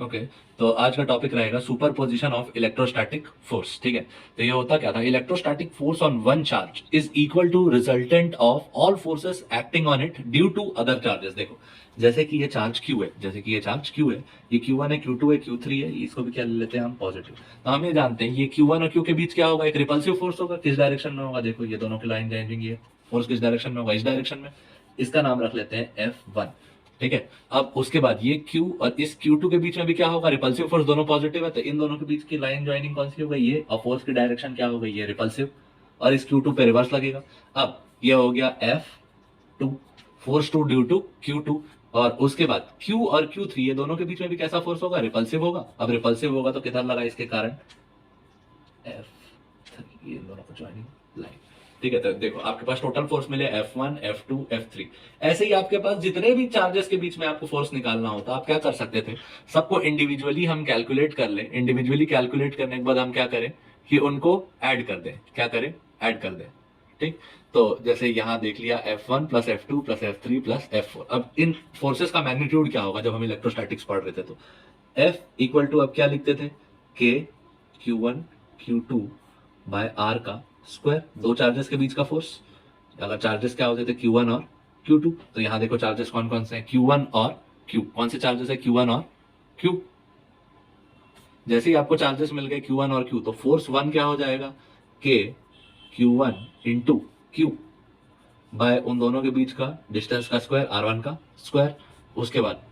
Okay तो आज का टॉपिक रहेगा सुपरपोजिशन ऑफ इलेक्ट्रोस्टैटिक फोर्स। ठीक है, तो ये होता क्या था, electrostatic force on one charge is equal to resultant of all forces acting on it due to other charges. देखो जैसे कि ये चार्ज Q है, ये Q1 है, Q2 है, Q3 है, इसको भी क्या ले लेते हैं हम, पॉजिटिव। तो हम ये जानते हैं ये Q1 और Q के बीच क्या होगा, एक रिपल्सिव फोर्स होगा। किस डायरेक्शन में होगा, देखो ये दोनों की लाइन जाएंगी, ये फोर्स किस डायरेक्शन में होगा, इस डायरेक्शन में। इसका नाम रख लेते हैं F1। ठीक है, अब उसके बाद ये Q और इस Q2 के बीच में भी क्या होगा, रिपल्सिव फोर्स, दोनों पॉजिटिव है, तो इन दोनों के बीच की लाइन ज्वाइनिंग कौन सी हो गई, ये, और फोर्स की डायरेक्शन क्या हो गई, ये रिपल्सिव, और इस Q2 पे रिवर्स लगेगा। अब ये हो गया F2, force to due to Q2, और उसके बाद Q और Q3 ये दोनों के बीच में भी कैसा फोर्स होगा, रिपल्सिव होगा। अब रिपल्सिव होगा तो किधर लगा, इसके कारण F3, ये दोनों को ज्वाइनिंग लाइन। ठीक है, तो देखो आपके पास टोटल फोर्स मिले F1, F2, F3। ऐसे ही आपके पास जितने भी चार्जेस के बीच में आपको फोर्स निकालना होता, आप क्या कर सकते थे, सबको इंडिविजुअली हम कैलकुलेट कर लें। इंडिविजुअली कैलकुलेट करने के बाद हम क्या करें कि उनको ऐड कर दें। क्या करें, ऐड कर दें। ठीक, तो जैसे यहां देख लिया F1 plus F2 plus F3 plus F4। अब इन फोर्सेस का मैग्नीट्यूड क्या होगा, जब हम इलेक्ट्रोस्टैटिक्स पढ़ रहे थे तो F इक्वल टू, अब क्या लिखते थे, K Q1 Q2 by R का स्क्वायर, दो चार्जेस के बीच का फोर्स। अगर चार्जेस क्या होते थे, Q1 और Q2, तो यहां देखो चार्जेस कौन कौन से हैं, Q1 और Q। कौन से चार्जेस है, Q1 और Q। जैसे ही आपको चार्जेस मिल गए Q1 और Q, तो फोर्स 1 क्या हो जाएगा, K Q1 into Q bye उन दोनों के बीच का डिस्टेंस का स्क्वायर, R1 का स्क्वायर। उसके बाद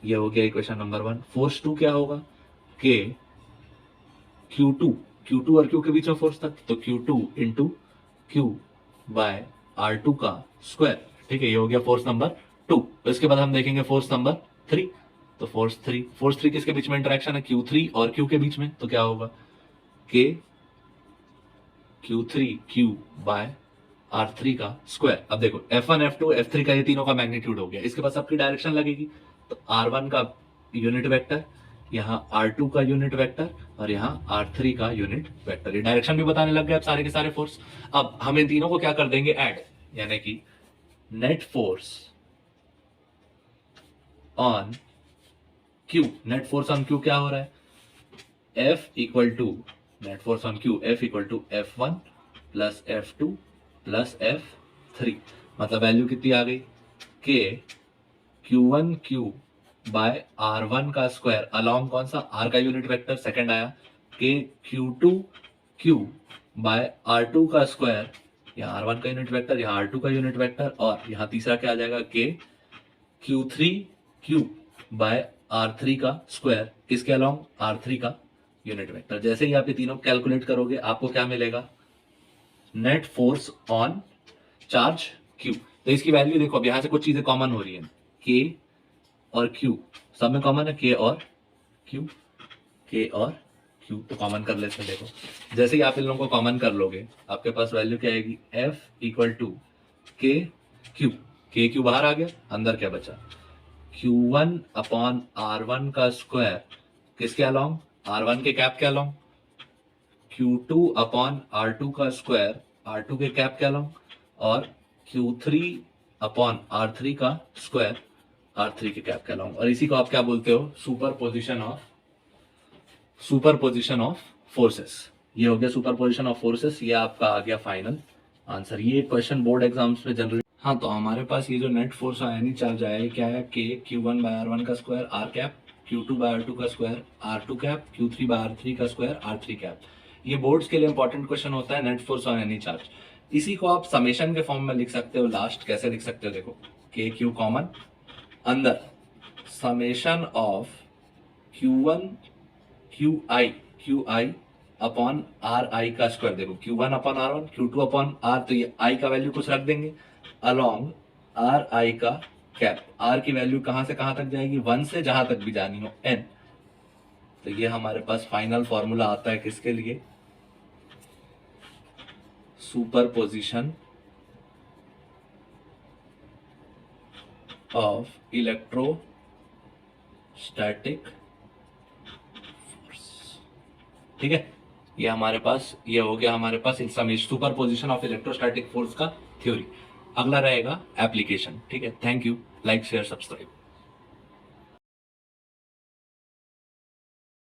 ये हो गया इक्वेशन नंबर 1। फोर्स 2 क्या होगा, K Q2 और Q के बीच में फोर्स था, तो Q2 into Q by R2 का स्क्वायर। ठीक है, ये हो गया फोर्स नंबर 2। तो इसके बाद हम देखेंगे फोर्स नंबर 3। तो फोर्स 3 किसके बीच में इंटरेक्शन है, Q3 और Q के बीच में, तो क्या होगा, K Q3 Q bye R3 का स्क्वायर। अब देखो F1 F2 F3 का ये तीनों का मैग्नीट्यूड हो गया, इसके बाद सबकी डायरेक्शन लगेगी। तो R1 का यूनिट वेक्टर, यहाँ R2 का यूनिट वेक्टर, और यहाँ R3 का यूनिट वेक्टर। ये डायरेक्शन भी बताने लग गए अब सारे के सारे फोर्स। अब हम इन तीनों को क्या कर देंगे, ऐड, यानी कि net force on Q। Net force on Q क्या हो रहा है, F equal to, net force on Q F equal to F1 plus F2 plus F3। मतलब वैल्यू कितनी आ गई, K Q1 Q bye R1 का स्क्वायर अलॉन्ग कौन सा, R का यूनिट वेक्टर, सेकंड आया K Q2 Q by R2 का square, यहाँ R1 का यूनिट वेक्टर, यहाँ R2 का यूनिट वेक्टर, और यहाँ तीसरा क्या आ जाएगा, K Q3 Q bye R3 का स्क्वायर, किसके अलॉन्ग, R3 का यूनिट वेक्टर। जैसे ही आप ये तीनों कैलकुलेट करोगे आपको क्या मिलेगा, net force on charge Q। तो इसकी वैल्यू देखो, अब यहां से कुछ चीजें कॉमन हो रही है, K और Q सब में कॉमन है, K और Q, K और Q, तो कॉमन कर लेते हैं। देखो जैसे ही आप इन लोगों को कॉमन कर लोगे आपके पास वैल्यू क्या आएगी, F equal to K Q। K Q बाहर आ गया, अंदर क्या बचा, Q1 अपॉन R1 का स्क्वायर, किसके अलॉन्ग, R1 के कैप के अलॉन्ग, Q2 अपॉन R2 का स्क्वायर, R2 के कैप के अलॉन्ग, और Q3 अपॉन R3 का स्क्वायर, R3 के कैप के अलॉन्ग। और इसी को आप क्या बोलते हो, सुपरपोजिशन ऑफ फोर्सेस। ये हो गया सुपरपोजिशन ऑफ फोर्सेस, ये आपका आ गया फाइनल आंसर। ये क्वेश्चन बोर्ड एग्जाम्स में जनरली, हाँ, तो हमारे पास ये जो नेट फोर्स आया नहीं चार्ज आया है, क्या है, K Q1 बाय R1 का square R cap, Q2 bye R2 का square R2 cap, Q3 bye R3 का स्क्वायर R3 कैप। ये बोर्ड्स के लिए इंपॉर्टेंट क्वेश्चन होता है, net force on any charge. इसी को आप समेशन के फॉर्म में लिख सकते हो। लास्ट कैसे लिख सकते हो, देखो K Q कॉमन, अंदर summation of Q1 QI upon RI का स्क्वायर। देखो Q1 upon R1, Q2 upon R, तो ये I का वैल्यू कुछ रख देंगे, अलॉन्ग RI का कैप। R की वैल्यू कहां से कहां तक जाएगी, 1 से जहां तक भी जानी हो, N। तो ये हमारे पास फाइनल फॉर्मूला आता है किसके लिए, सुपरपोजिशन ऑफ इलेक्ट्रोस्टैटिक फोर्स। ठीक है, ये हमारे पास, ये हो गया हमारे पास सुपरपोजिशन ऑफ इलेक्ट्रोस्टैटिक फोर्स का थ्योरी। अगला रहेगा एप्लीकेशन। ठीक है, thank you, like share subscribe.